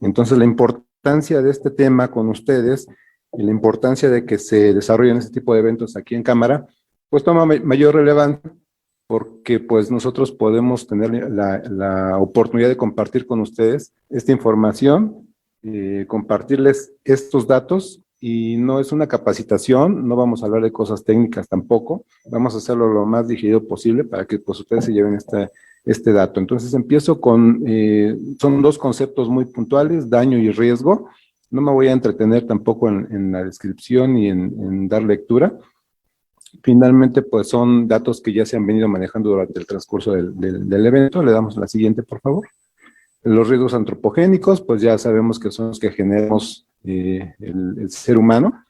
Entonces, la importancia de este tema con ustedes y la importancia de que se desarrollen este tipo de eventos aquí en Cámara, pues toma mayor relevancia porque pues nosotros podemos tener la oportunidad de compartir con ustedes esta información, compartirles estos datos, y no es una capacitación, no vamos a hablar de cosas técnicas tampoco, vamos a hacerlo lo más digerido posible para que pues ustedes se lleven este dato. Entonces empiezo con, son dos conceptos muy puntuales, daño y riesgo. No me voy a entretener tampoco en la descripción y en dar lectura. Finalmente, pues son datos que ya se han venido manejando durante el transcurso del evento. Le damos la siguiente, por favor. Los riesgos antropogénicos, pues ya sabemos que son los que generamos el ser humano.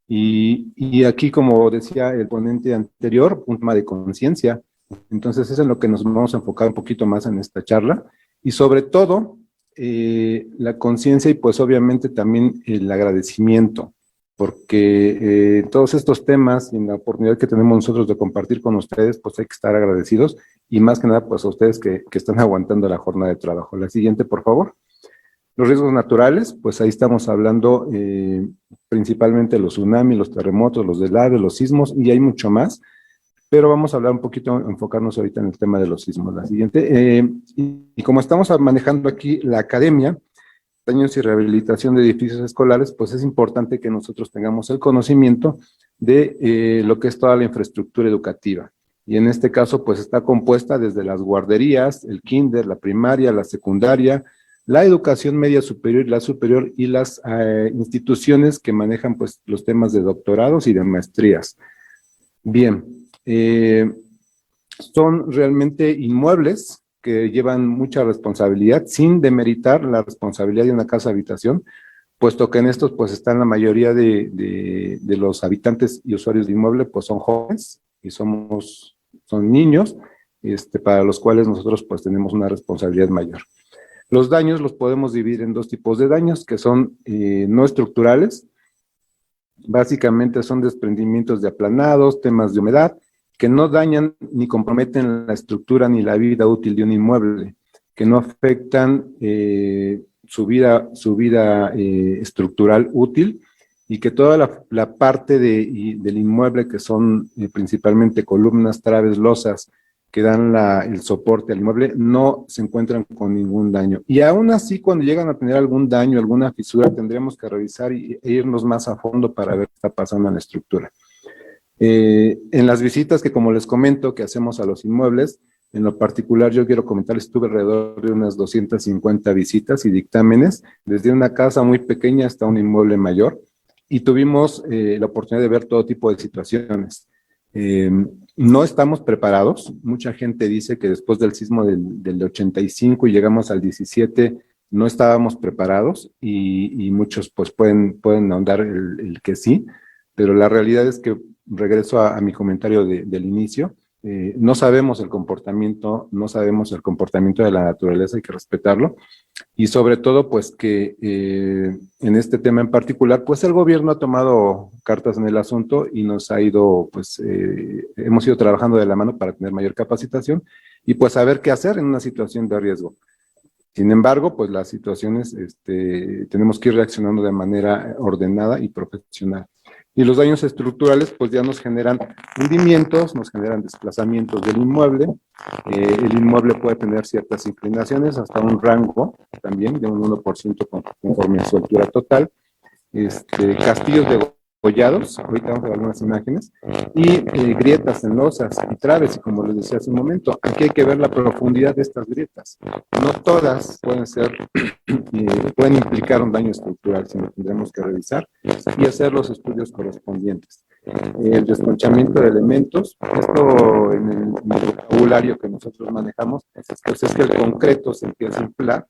Y aquí, como decía el ponente anterior, un tema de conciencia. Entonces, es en lo que nos vamos a enfocar un poquito más en esta charla. Y sobre todo, la conciencia y pues obviamente también el agradecimiento, porque todos estos temas y la oportunidad que tenemos nosotros de compartir con ustedes, pues hay que estar agradecidos y más que nada pues a ustedes que están aguantando la jornada de trabajo. La siguiente, por favor. Los riesgos naturales, pues ahí estamos hablando principalmente de los tsunamis, los terremotos, los deslaves, los sismos y hay mucho más, pero vamos a hablar un poquito, enfocarnos ahorita en el tema de los sismos. La siguiente, y como estamos manejando aquí la academia, daños y rehabilitación de edificios escolares, pues es importante que nosotros tengamos el conocimiento de lo que es toda la infraestructura educativa. Y en este caso, pues está compuesta desde las guarderías, el kinder, la primaria, la secundaria, la educación media superior y la superior y las instituciones que manejan pues los temas de doctorados y de maestrías. Bien, son realmente inmuebles que llevan mucha responsabilidad, sin demeritar la responsabilidad de una casa habitación, puesto que en estos pues están la mayoría de los habitantes y usuarios de inmueble, pues son jóvenes y son niños, para los cuales nosotros pues tenemos una responsabilidad mayor. Los daños los podemos dividir en dos tipos de daños, que son no estructurales, básicamente son desprendimientos de aplanados, temas de humedad, que no dañan ni comprometen la estructura ni la vida útil de un inmueble, que no afectan su vida estructural útil y que toda la parte del inmueble, que son principalmente columnas, traves, losas, que dan el soporte al inmueble, no se encuentran con ningún daño. Y aún así, cuando llegan a tener algún daño, alguna fisura, tendremos que revisar e irnos más a fondo para ver qué está pasando en la estructura. En las visitas que, como les comento, que hacemos a los inmuebles, en lo particular yo quiero comentarles, tuve alrededor de unas 250 visitas y dictámenes, desde una casa muy pequeña hasta un inmueble mayor, y tuvimos la oportunidad de ver todo tipo de situaciones. No estamos preparados, mucha gente dice que después del sismo del 85 y llegamos al 17, no estábamos preparados, y muchos pues pueden ahondar el que sí, pero la realidad es que regreso a mi comentario del inicio, no sabemos el comportamiento de la naturaleza, hay que respetarlo, y sobre todo pues que en este tema en particular, pues el gobierno ha tomado cartas en el asunto y nos ha ido, pues hemos ido trabajando de la mano para tener mayor capacitación y pues saber qué hacer en una situación de riesgo. Sin embargo, pues las situaciones tenemos que ir reaccionando de manera ordenada y profesional. Y los daños estructurales pues ya nos generan hundimientos, nos generan desplazamientos del inmueble. El inmueble puede tener ciertas inclinaciones, hasta un rango también de un 1% conforme a su altura total. Castillos degollados, ahorita vamos a ver algunas imágenes, y grietas en losas y traves, y como les decía hace un momento, aquí hay que ver la profundidad de estas grietas. No todas pueden implicar un daño estructural, sino tendremos que revisar y hacer los estudios correspondientes. El desconchamiento de elementos, esto en el vocabulario que nosotros manejamos, pues es que el concreto se empieza a inflar,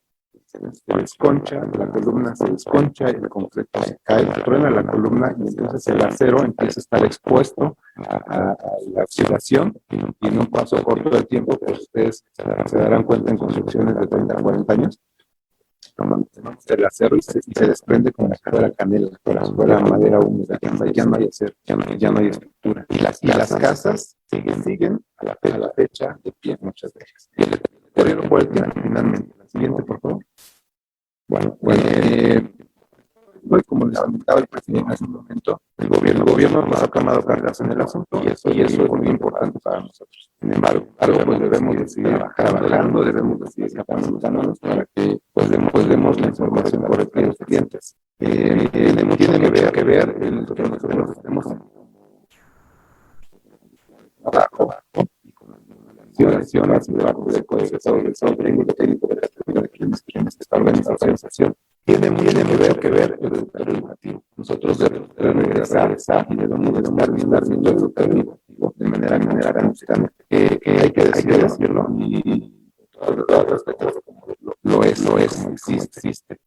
se desconcha, la columna se desconcha, el concreto se cae, truena la columna y entonces el acero empieza a estar expuesto a la oxidación, y en un paso corto del tiempo, pues ustedes se darán cuenta en construcciones de 30 a 40 años, tomamos el acero y se desprende como si fuera canela, como si fuera madera húmeda, ya no hay acero, ya no hay estructura. Y las casas siguen a la fecha de pie, muchas de ellas. Por el tiempo, finalmente. La siguiente, por favor. Bueno, como les comentaba el presidente hace un momento, el gobierno nos ha tomado cargas en el asunto y eso es muy importante para nosotros. Sin embargo, pues debemos de seguir trabajando, debemos de seguir capacitándonos para que pues demos la información correcta a los clientes. Tiene mucho que ver el que nosotros estemos abajo y con acciones y debajo del código técnico de la quienes esta organización. Tiene que ver el educativo. Nosotros debemos regresar y debemos estar viendo el educativo de manera consistente. Hay que decirlo y todo respeto lo es, como existe.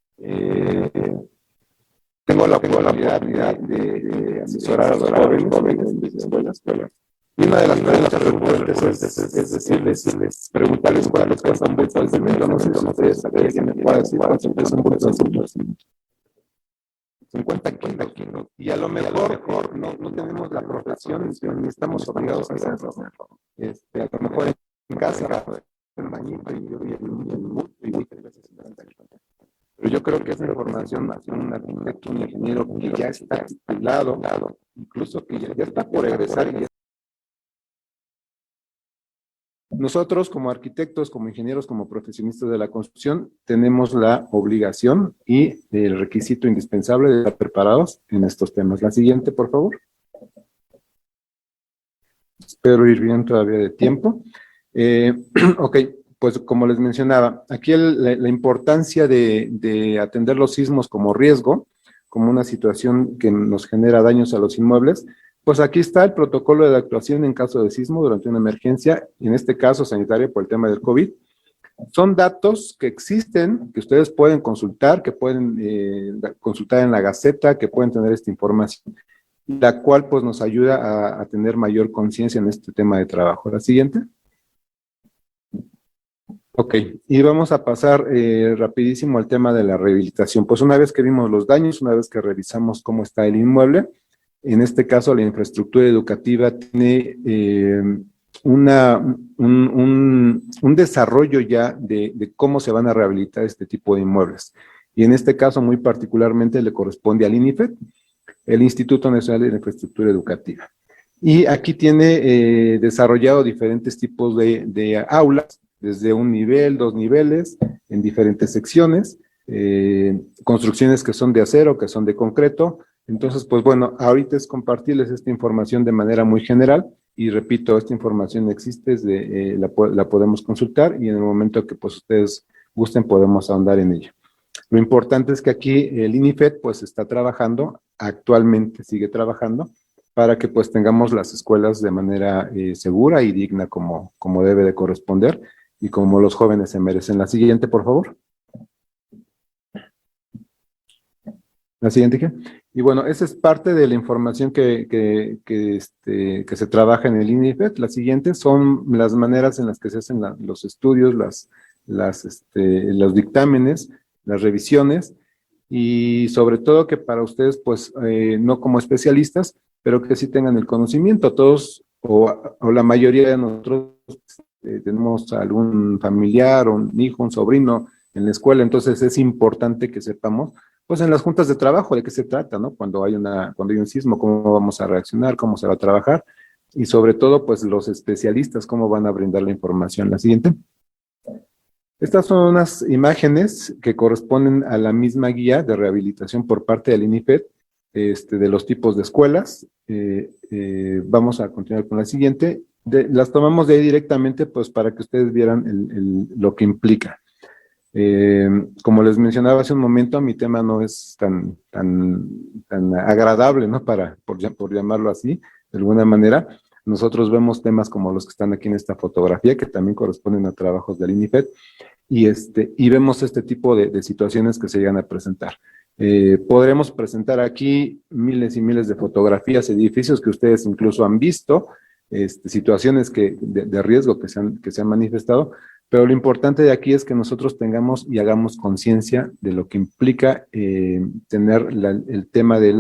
Tengo la oportunidad de asesorar a los jóvenes en las escuelas. Y una de las preguntas es decirles, preguntarles cuánto cuesta un bulto de cemento. No sé si ustedes alguien me puede decir cuánto cuesta un bulto de cemento. 50 kilos. Y a lo mejor no tenemos la profesión ni estamos obligados a hacerlo. A lo mejor en casa, el bañito y muchas veces. Pero yo creo que esa información más un arquitecto, un ingeniero que ya está al lado, incluso que ya está por egresar. Nosotros como arquitectos, como ingenieros, como profesionistas de la construcción, tenemos la obligación y el requisito indispensable de estar preparados en estos temas. La siguiente, por favor. Espero ir bien todavía de tiempo. Ok, pues como les mencionaba, aquí la importancia de atender los sismos como riesgo, como una situación que nos genera daños a los inmuebles. Pues aquí está el protocolo de actuación en caso de sismo durante una emergencia, en este caso sanitaria por el tema del COVID. Son datos que existen, que ustedes pueden consultar, que pueden consultar en la Gaceta, que pueden tener esta información, la cual pues nos ayuda a tener mayor conciencia en este tema de trabajo. La siguiente. Ok, y vamos a pasar rapidísimo al tema de la rehabilitación. Pues una vez que vimos los daños, una vez que revisamos cómo está el inmueble, en este caso, la infraestructura educativa tiene un desarrollo ya de cómo se van a rehabilitar este tipo de inmuebles. Y en este caso, muy particularmente, le corresponde al INIFED, el Instituto Nacional de la Infraestructura Educativa. Y aquí tiene desarrollado diferentes tipos de aulas, desde un nivel, 2 niveles, en diferentes secciones, construcciones que son de acero, que son de concreto. Entonces, pues bueno, ahorita es compartirles esta información de manera muy general y repito, esta información existe, la podemos consultar y en el momento que pues ustedes gusten podemos ahondar en ella. Lo importante es que aquí el INIFED pues está trabajando, actualmente sigue trabajando, para que pues tengamos las escuelas de manera segura y digna como debe de corresponder y como los jóvenes se merecen. La siguiente, por favor. La siguiente. Y bueno, esa es parte de la información que se trabaja en el INIFED. La siguiente son las maneras en las que se hacen los estudios, los dictámenes, las revisiones, y sobre todo que para ustedes, pues, no como especialistas, pero que sí tengan el conocimiento. Todos, o la mayoría de nosotros, tenemos algún familiar, un hijo, un sobrino en la escuela, entonces es importante que sepamos pues en las juntas de trabajo, ¿de qué se trata, no? Cuando hay un sismo, ¿cómo vamos a reaccionar? ¿Cómo se va a trabajar? Y sobre todo, pues los especialistas, ¿cómo van a brindar la información? La siguiente. Estas son unas imágenes que corresponden a la misma guía de rehabilitación por parte del INIFED, de los tipos de escuelas. Vamos a continuar con la siguiente. Las tomamos de ahí directamente, pues para que ustedes vieran lo que implica. Como les mencionaba hace un momento, mi tema no es tan agradable, ¿no? Por llamarlo así, de alguna manera. Nosotros vemos temas como los que están aquí en esta fotografía, que también corresponden a trabajos del INIFED, y vemos este tipo de situaciones que se llegan a presentar. Podremos presentar aquí miles y miles de fotografías, edificios que ustedes incluso han visto, situaciones de riesgo que se han manifestado, Pero lo importante de aquí es que nosotros tengamos y hagamos conciencia de lo que implica tener el tema de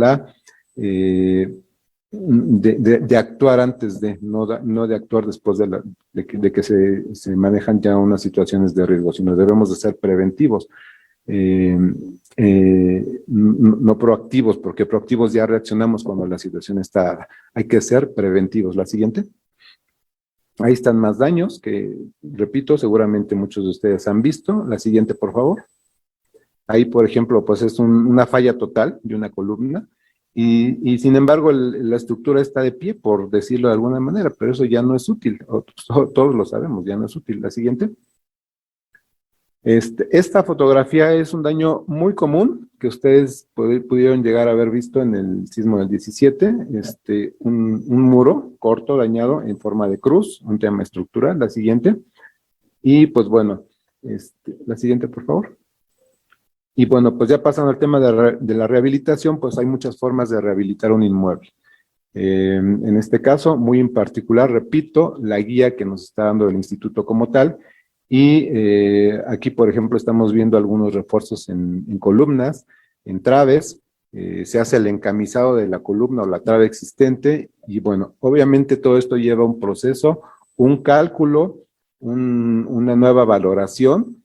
de actuar antes de, no de actuar después de que se manejan ya unas situaciones de riesgo, sino debemos de ser preventivos, no proactivos, porque proactivos ya reaccionamos cuando la situación está dada. Hay que ser preventivos. La siguiente. Ahí están más daños que, repito, seguramente muchos de ustedes han visto. La siguiente, por favor. Ahí, por ejemplo, pues es una falla total de una columna y sin embargo la estructura está de pie, por decirlo de alguna manera, pero eso ya no es útil. Todos lo sabemos, ya no es útil. La siguiente. Esta fotografía es un daño muy común que ustedes pudieron llegar a haber visto en el sismo del 17, un muro corto dañado en forma de cruz, un tema estructural. La siguiente. Y pues bueno, la siguiente, por favor. Y bueno, pues ya pasando al tema de la rehabilitación, pues hay muchas formas de rehabilitar un inmueble. En este caso, muy en particular, repito, la guía que nos está dando el instituto como tal. Y aquí, por ejemplo, estamos viendo algunos refuerzos en columnas, en traves, se hace el encamisado de la columna o la trave existente, y bueno, obviamente todo esto lleva un proceso, un cálculo, una nueva valoración,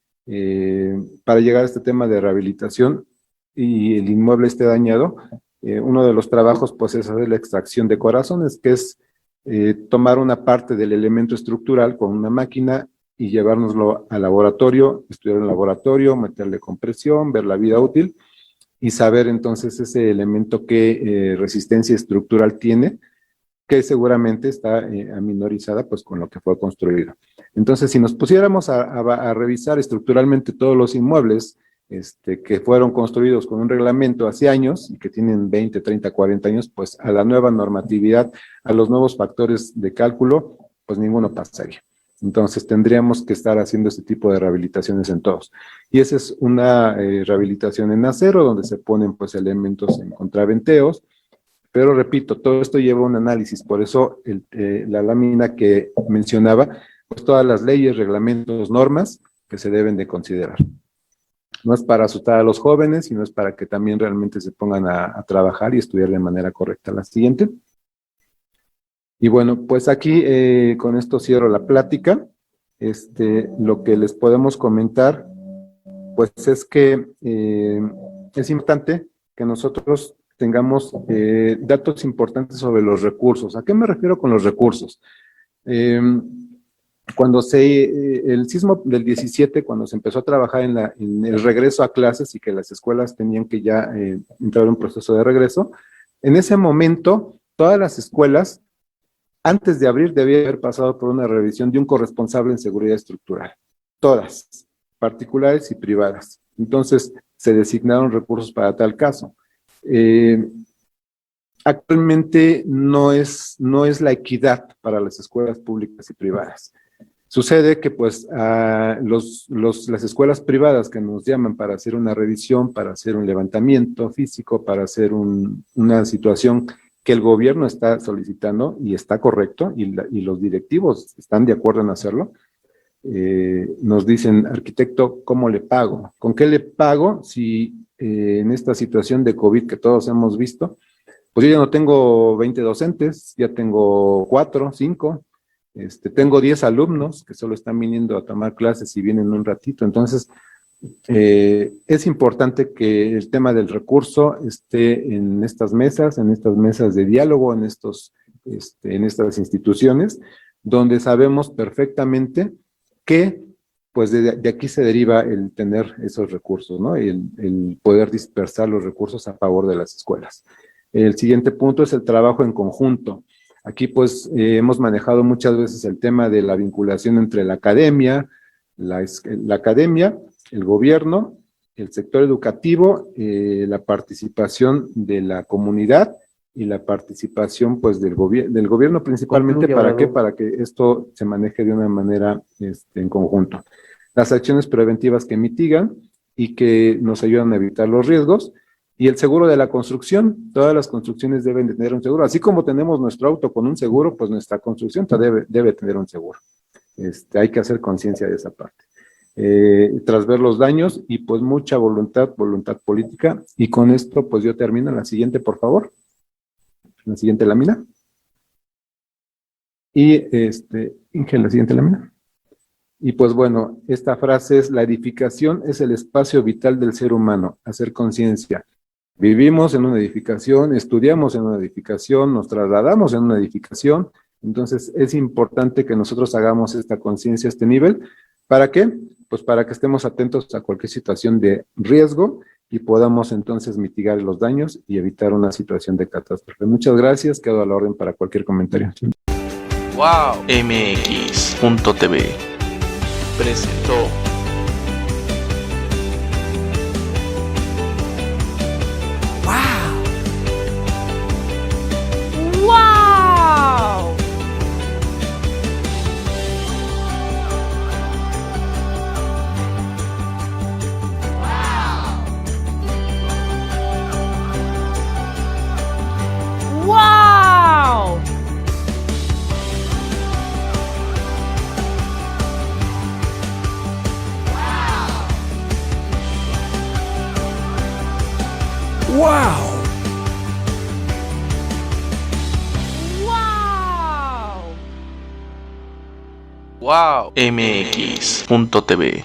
para llegar a este tema de rehabilitación y el inmueble esté dañado. Uno de los trabajos, pues, es hacer la extracción de corazones, que es tomar una parte del elemento estructural con una máquina y llevárnoslo al laboratorio, estudiar en el laboratorio, meterle compresión, ver la vida útil y saber entonces ese elemento qué resistencia estructural tiene, que seguramente está aminorizada pues con lo que fue construido. Entonces, si nos pusiéramos a revisar estructuralmente todos los inmuebles que fueron construidos con un reglamento hace años y que tienen 20, 30, 40 años, pues a la nueva normatividad, a los nuevos factores de cálculo, pues ninguno pasaría. Entonces tendríamos que estar haciendo este tipo de rehabilitaciones en todos. Y esa es una rehabilitación en acero, donde se ponen pues elementos en contraventeos, pero repito, todo esto lleva un análisis, por eso la lámina que mencionaba, pues todas las leyes, reglamentos, normas que se deben de considerar. No es para asustar a los jóvenes, sino es para que también realmente se pongan a trabajar y estudiar de manera correcta. La siguiente. Y bueno, pues aquí con esto cierro la plática. Lo que les podemos comentar, pues es que es importante que nosotros tengamos datos importantes sobre los recursos. ¿A qué me refiero con los recursos? Cuando el sismo del 17, cuando se empezó a trabajar en el regreso a clases y que las escuelas tenían que ya entrar en un proceso de regreso, en ese momento todas las escuelas antes de abrir debía haber pasado por una revisión de un corresponsable en seguridad estructural. Todas, particulares y privadas. Entonces, se designaron recursos para tal caso. Actualmente no es la equidad para las escuelas públicas y privadas. Sucede que pues las escuelas privadas que nos llaman para hacer una revisión, para hacer un levantamiento físico, para hacer una situación que el gobierno está solicitando y está correcto, y los directivos están de acuerdo en hacerlo, nos dicen, arquitecto, ¿cómo le pago? ¿Con qué le pago si en esta situación de COVID que todos hemos visto, pues yo ya no tengo 20 docentes, ya tengo 4, 5, tengo 10 alumnos que solo están viniendo a tomar clases y vienen un ratito? Entonces, es importante que el tema del recurso esté en estas mesas de diálogo, en estas instituciones, donde sabemos perfectamente que pues de aquí se deriva el tener esos recursos, ¿no? El poder dispersar los recursos a favor de las escuelas. El siguiente punto es el trabajo en conjunto. Aquí pues hemos manejado muchas veces el tema de la vinculación entre la academia, el gobierno, el sector educativo, la participación de la comunidad y la participación pues del gobierno principalmente. ¿Para qué? Para que esto se maneje de una manera en conjunto. Las acciones preventivas que mitigan y que nos ayudan a evitar los riesgos, y el seguro de la construcción. Todas las construcciones deben de tener un seguro, así como tenemos nuestro auto con un seguro, pues nuestra construcción debe tener un seguro. Hay que hacer conciencia de esa parte. Tras ver los daños y pues mucha voluntad política. Y con esto pues yo termino. La siguiente, por favor. La siguiente lámina. Y Inge, la siguiente lámina. Y pues bueno, esta frase es: la edificación es el espacio vital del ser humano, hacer conciencia. Vivimos en una edificación, estudiamos en una edificación, nos trasladamos en una edificación, entonces es importante que nosotros hagamos esta conciencia a este nivel. ¿Para qué? Pues para que estemos atentos a cualquier situación de riesgo y podamos entonces mitigar los daños y evitar una situación de catástrofe. Muchas gracias, quedo a la orden para cualquier comentario. Wow. MX.tv presentó ¡Wow! ¡Wow! ¡Wow! ¡Wow! Wow. MX.tv